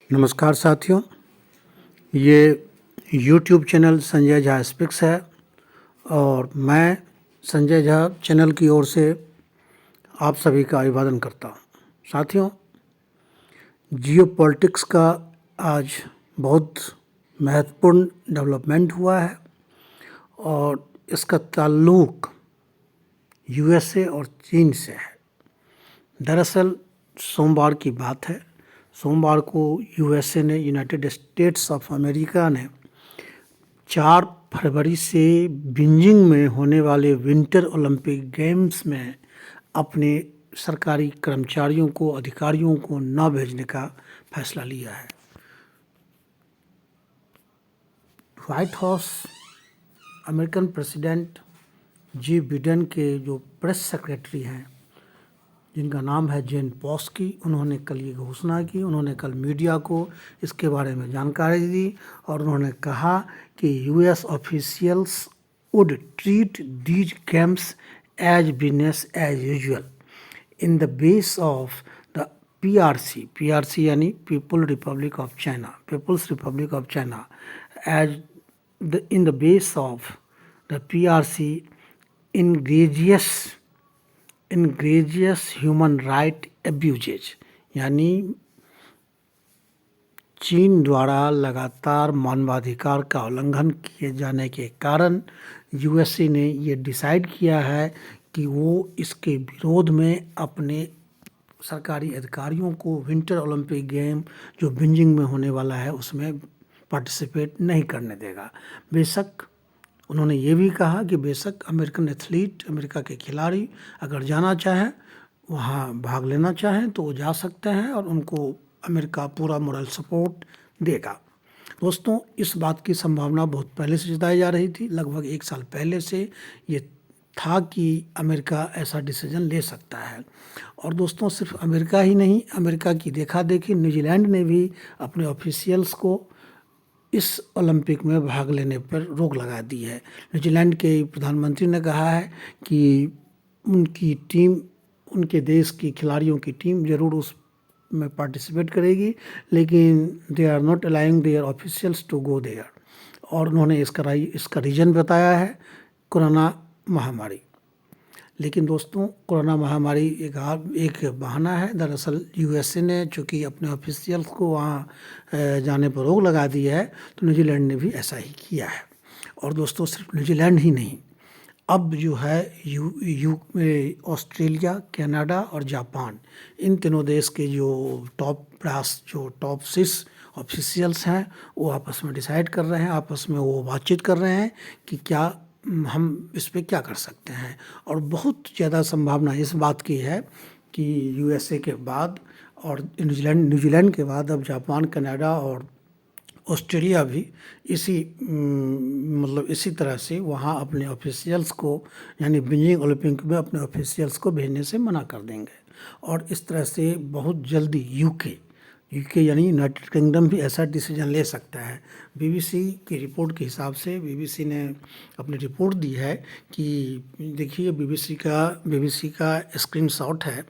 नमस्कार साथियों, ये YouTube channel Sanjay Jha speaks है और मैं संजय झा चैनल की ओर से आप सभी का अभिवादन करता हूँ। साथियों, जियोपॉलिटिक्स का आज बहुत महत्वपूर्ण डेवलपमेंट हुआ है और इसका ताल्लुक USA और चीन से है। दरअसल सोमवार की बात है। सोमवार को USA ने, यूनाइटेड स्टेट्स ऑफ अमेरिका ने 4 फरवरी से बीजिंग में होने वाले विंटर ओलंपिक गेम्स में अपने सरकारी कर्मचारियों को, अधिकारियों को न भेजने का फैसला लिया है। व्हाइट हाउस अमेरिकन प्रेसिडेंट जी बिडेन के जो प्रेस सेक्रेटरी हैं, जिनका नाम है जेन पॉस्की, उन्होंने कल ये घोषणा की। उन्होंने कल मीडिया को इसके बारे में जानकारी दी और उन्होंने कहा कि US officials would treat these games as business as usual in the base of the PRC यानी people's republic of China, as in the base of the PRC egregious human right abuses, यानी चीन द्वारा लगातार मानवाधिकार का उल्लंघन किए जाने के कारण USA ने ये डिसाइड किया है कि वो इसके विरोध में अपने सरकारी अधिकारियों को विंटर ओलंपिक गेम जो बीजिंग में होने वाला है उसमें पार्टिसिपेट नहीं करने देगा। बेशक उन्होंने ये भी कहा कि बेशक अमेरिकन एथलीट, अमेरिका के खिलाड़ी अगर जाना चाहें, वहाँ भाग लेना चाहें तो वो जा सकते हैं और उनको अमेरिका पूरा मोरल सपोर्ट देगा। दोस्तों, इस बात की संभावना बहुत पहले से जताई जा रही थी। लगभग 1 साल पहले से ये था कि अमेरिका ऐसा डिसीजन ले सकता है। और दोस्तों, सिर्फ अमेरिका ही नहीं, अमेरिका की देखा देखी न्यूजीलैंड ने भी अपने ऑफिशियल्स को इस ओलंपिक में भाग लेने पर रोक लगा दी है। न्यूजीलैंड के प्रधानमंत्री ने कहा है कि उनकी टीम, उनके देश की खिलाड़ियों की टीम ज़रूर उस में पार्टिसिपेट करेगी, लेकिन they are not allowing their officials to go there. और उन्होंने इसका रीज़न बताया है कोरोना महामारी। लेकिन दोस्तों, कोरोना महामारी एक बहाना है। दरअसल USA ने चूँकि अपने ऑफिशियल्स को वहाँ जाने पर रोक लगा दी है, तो न्यूजीलैंड ने भी ऐसा ही किया है। और दोस्तों, सिर्फ न्यूजीलैंड ही नहीं, अब जो है ऑस्ट्रेलिया, कनाडा और जापान, इन तीनों देश के जो टॉप 6 ऑफिशियल्स हैं, वो आपस में डिसाइड कर रहे हैं, आपस में वो बातचीत कर रहे हैं कि क्या हम इस पे क्या कर सकते हैं। और बहुत ज़्यादा संभावना इस बात की है कि USA के बाद और न्यूजीलैंड के बाद अब जापान, कनाडा और ऑस्ट्रेलिया भी इसी तरह से वहाँ अपने ऑफिशियल्स को, यानी बीजिंग ओलंपिक में अपने ऑफिशियल्स को भेजने से मना कर देंगे। और इस तरह से बहुत जल्दी यूके यानी यूनाइटेड किंगडम भी ऐसा डिसीजन ले सकता है। BBC की रिपोर्ट के हिसाब से, BBC ने अपनी रिपोर्ट दी है कि देखिए, BBC का स्क्रीनशॉट है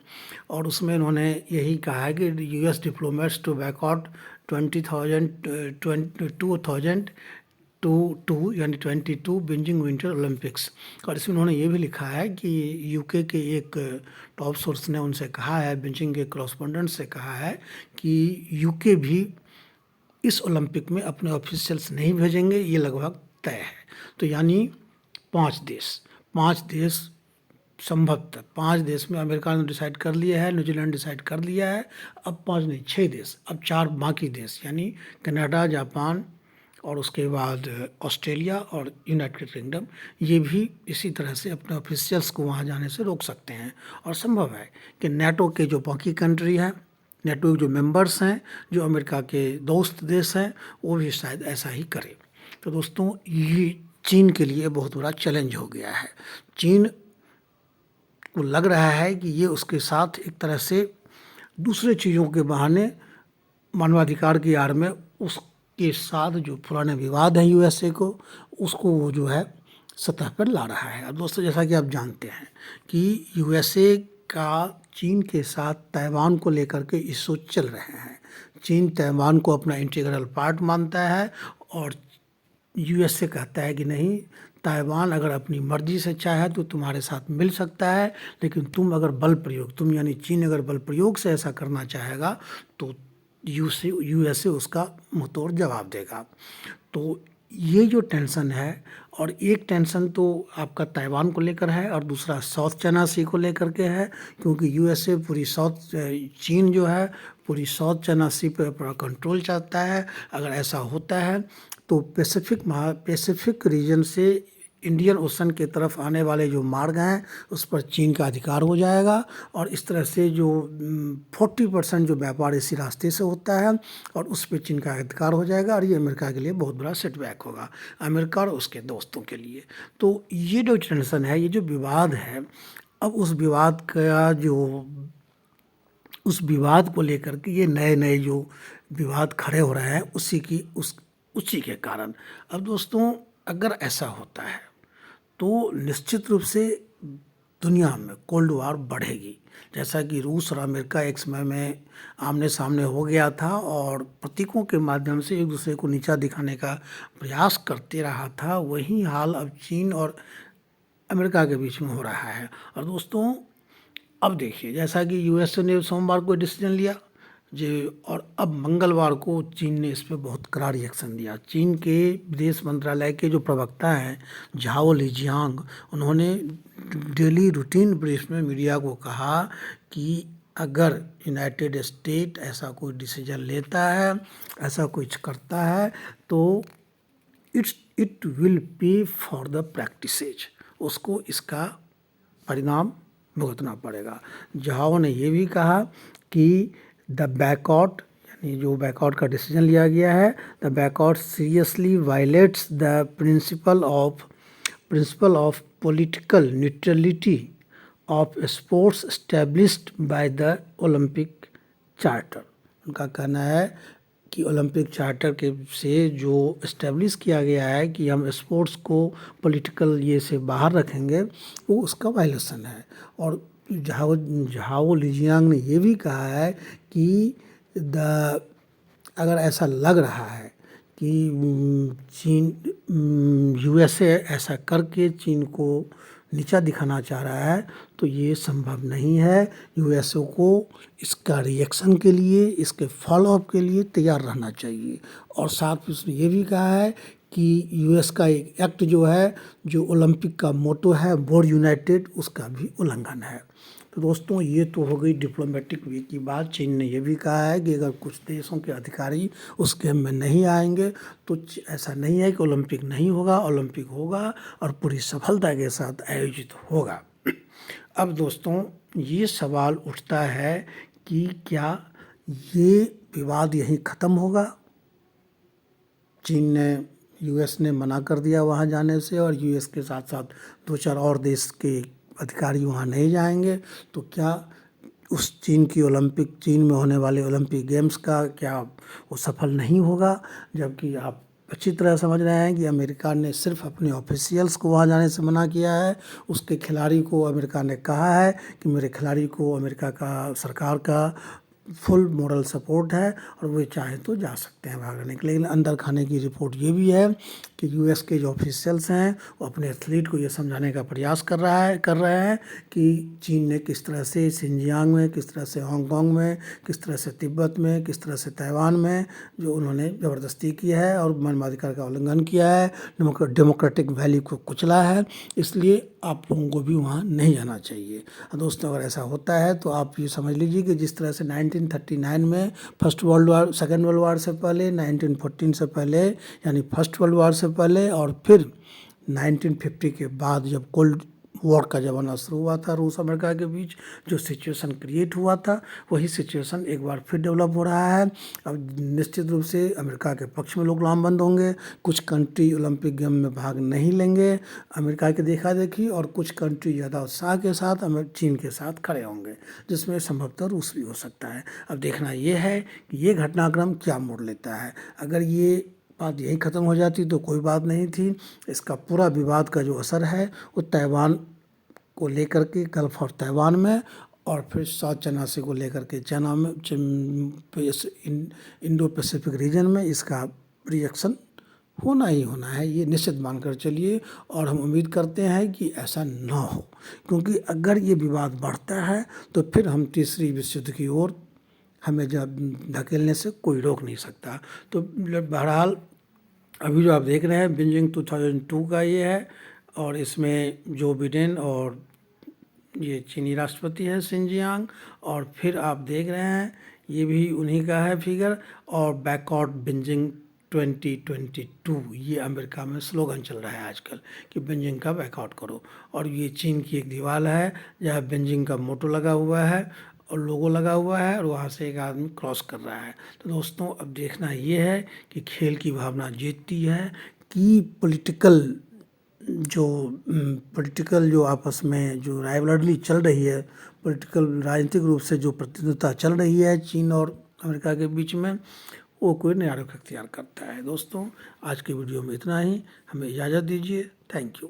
और उसमें उन्होंने यही कहा है कि US डिप्लोमेट्स टू बैकआउट 2022 यानी 22 बीजिंग विंटर ओलंपिक्स। और इसमें उन्होंने ये भी लिखा है कि UK के एक टॉप सोर्स ने उनसे कहा है, बीजिंग के कॉरेस्पॉन्डेंट से कहा है कि UK भी इस ओलंपिक में अपने ऑफिशियल्स नहीं भेजेंगे, ये लगभग तय है। तो यानी 5 देश संभवतः 5 देश में अमेरिका ने डिसाइड कर लिया है, न्यूजीलैंड डिसाइड कर लिया है, अब 5 नहीं 6 देश, अब 4 बाकी देश यानी कनाडा, जापान और उसके बाद ऑस्ट्रेलिया और यूनाइटेड किंगडम, ये भी इसी तरह से अपने ऑफिशियल्स को वहाँ जाने से रोक सकते हैं। और संभव है कि NATO के जो बाकी कंट्री हैं, NATO के जो मेंबर्स हैं, जो अमेरिका के दोस्त देश हैं, वो भी शायद ऐसा ही करें। तो दोस्तों, ये चीन के लिए बहुत बड़ा चैलेंज हो गया है। चीन को लग रहा है कि ये उसके साथ एक तरह से दूसरे चीज़ों के बहाने, मानवाधिकार की आड़ में उसके साथ जो पुराने विवाद हैं USA को, उसको वो जो है सतह पर ला रहा है। अब दोस्तों, जैसा कि आप जानते हैं कि USA का चीन के साथ ताइवान को लेकर के इश्यू चल रहे हैं। चीन ताइवान को अपना इंटीग्रल पार्ट मानता है और यूएसए कहता है कि नहीं, ताइवान अगर अपनी मर्जी से चाहे तो तुम्हारे साथ मिल सकता है, लेकिन तुम अगर बल प्रयोग, तुम यानी चीन अगर बल प्रयोग से ऐसा करना चाहेगा तो यूएसए उसका मुंहतोड़ जवाब देगा। तो ये जो टेंशन है, और एक टेंशन तो आपका ताइवान को लेकर है और दूसरा साउथ चाइना सी को लेकर के है, क्योंकि यूएसए पूरी चीन जो है पूरी साउथ चाइना सी पर पूरा कंट्रोल चाहता है। अगर ऐसा होता है तो पैसिफिक रीजन से इंडियन ओशन के तरफ आने वाले जो मार्ग हैं उस पर चीन का अधिकार हो जाएगा, और इस तरह से जो 40% जो व्यापार इसी रास्ते से होता है और उस पर चीन का अधिकार हो जाएगा, और ये अमेरिका के लिए बहुत बड़ा सेटबैक होगा, अमेरिका और उसके दोस्तों के लिए। तो ये जो टेंशन है, ये जो विवाद है, अब उस विवाद को लेकर के ये नए नए जो विवाद खड़े हो रहे हैं उसी के कारण। अब दोस्तों, अगर ऐसा होता है तो निश्चित रूप से दुनिया में कोल्ड वार बढ़ेगी। जैसा कि रूस और अमेरिका एक समय में आमने सामने हो गया था और प्रतीकों के माध्यम से एक दूसरे को नीचा दिखाने का प्रयास करते रहा था, वही हाल अब चीन और अमेरिका के बीच में हो रहा है। और दोस्तों, अब देखिए, जैसा कि यूएसए ने सोमवार को डिसीजन लिया और अब मंगलवार को चीन ने इस पर बहुत कड़ा रिएक्शन दिया। चीन के विदेश मंत्रालय के जो प्रवक्ता हैं झाओ लिजियांग, उन्होंने डेली रूटीन ब्रीफ में मीडिया को कहा कि अगर यूनाइटेड स्टेट ऐसा कोई डिसीजन लेता है, ऐसा कुछ करता है, तो it will pay for the practices, उसको इसका परिणाम भुगतना पड़ेगा। झाओ ने ये भी कहा कि द बैकआउट, यानी जो बैकआउट का डिसीजन लिया गया है, the backout seriously violates the principle of political neutrality of sports established by the Olympic charter. उनका कहना है कि ओलंपिक चार्टर के से जो इस्टेब्लिश किया गया है कि हम स्पोर्ट्स को पॉलिटिकल ये से बाहर रखेंगे, वो उसका वायलेशन है। और झाओ लिजियांग ने ये भी कहा है कि अगर ऐसा लग रहा है कि यूएसए ऐसा करके चीन को नीचा दिखाना चाह रहा है, तो ये संभव नहीं है। यूएसए को इसका रिएक्शन के लिए, इसके फॉलोअप के लिए तैयार रहना चाहिए। और साथ में उसने ये भी कहा है कि यूएस का एक एक्ट जो है, जो ओलंपिक का मोटो है बोर यूनाइटेड, उसका भी उल्लंघन है। तो दोस्तों, ये तो हो गई डिप्लोमेटिक वे की बात। चीन ने यह भी कहा है कि अगर कुछ देशों के अधिकारी उस गेम में नहीं आएंगे तो ऐसा नहीं है कि ओलंपिक नहीं होगा, ओलंपिक होगा और पूरी सफलता के साथ आयोजित होगा। अब दोस्तों, ये सवाल उठता है कि क्या ये विवाद यहीं ख़त्म होगा? चीन ने, यूएस ने मना कर दिया वहाँ जाने से, और यूएस के साथ साथ 2-4 और देश के अधिकारी वहाँ नहीं जाएंगे, तो क्या उस चीन में होने वाले ओलंपिक गेम्स का क्या वो सफल नहीं होगा? जबकि आप अच्छी तरह समझ रहे हैं कि अमेरिका ने सिर्फ अपने ऑफिशियल्स को वहाँ जाने से मना किया है। उसके खिलाड़ी को अमेरिका ने कहा है कि मेरे खिलाड़ी को अमेरिका का सरकार का फुल मॉरल सपोर्ट है और वो चाहे तो जा सकते हैं भागने के लिए। लेकिन अंदर खाने की रिपोर्ट ये भी है कि यूएस के जो ऑफिशियल्स हैं वो अपने एथलीट को ये समझाने का प्रयास कर रहे हैं कि चीन ने किस तरह से सिंजियांग में, किस तरह से हांगकांग में, किस तरह से तिब्बत में, किस तरह से ताइवान में जो उन्होंने ज़बरदस्ती की है और मानवाधिकार का उल्लंघन किया है, डेमोक्रेटिक वैल्यू को कुचला है। इसलिए आप लोगों को भी वहाँ नहीं जाना चाहिए। दोस्तों, अगर ऐसा होता है तो आप ये समझ लीजिए कि जिस तरह से 1939 में सेकेंड वर्ल्ड वार से पहले, 1914 से पहले यानी फर्स्ट वर्ल्ड वार से पहले, और फिर 1950 के बाद जब कोल्ड वॉर का ज़माना शुरू हुआ था रूस अमेरिका के बीच, जो सिचुएशन क्रिएट हुआ था, वही सिचुएशन एक बार फिर डेवलप हो रहा है। अब निश्चित रूप से अमेरिका के पक्ष में लोग लामबंद होंगे। कुछ कंट्री ओलंपिक गेम में भाग नहीं लेंगे अमेरिका की देखा देखी, और कुछ कंट्री ज़्यादा उत्साह के साथ चीन के साथ खड़े होंगे, जिसमें संभवतः रूस भी हो सकता है। अब देखना ये है कि ये घटनाक्रम क्या मोड़ लेता है। अगर ये बात यही ख़त्म हो जाती तो कोई बात नहीं थी। इसका पूरा विवाद का जो असर है वो ताइवान को लेकर के, गल्फ और ताइवान में और फिर साउथ चाइना सी को लेकर के चाइना में इंडो पैसिफिक रीजन में इसका रिएक्शन होना ही होना है, ये निश्चित मानकर चलिए। और हम उम्मीद करते हैं कि ऐसा ना हो, क्योंकि अगर ये विवाद बढ़ता है तो फिर हम तीसरी विश्व युद्ध की ओर हमें जब धकेलने से कोई रोक नहीं सकता। तो बहरहाल अभी जो आप देख रहे हैं बीजिंग 2002 का ये है, और इसमें जो बिडेन और ये चीनी राष्ट्रपति है शिनजियांग, और फिर आप देख रहे हैं ये भी उन्हीं का है फिगर। और बैकआउट बीजिंग 2022 ये अमेरिका में स्लोगन चल रहा है आजकल कि बीजिंग का बैकआउट करो। और ये चीन की एक दीवार है जहाँ बीजिंग का मोटो लगा हुआ है और लोगो लगा हुआ है, और वहाँ से एक आदमी क्रॉस कर रहा है। तो दोस्तों अब देखना ये है कि खेल की भावना जीतती है कि पॉलिटिकल जो आपस में जो राइवलरी चल रही है, पॉलिटिकल राजनीतिक रूप से जो प्रतिद्वंद्विता चल रही है चीन और अमेरिका के बीच में, वो कोई नया रुख अख्तियार करता है। दोस्तों आज की वीडियो में इतना ही, हमें इजाज़त दीजिए। Thank you.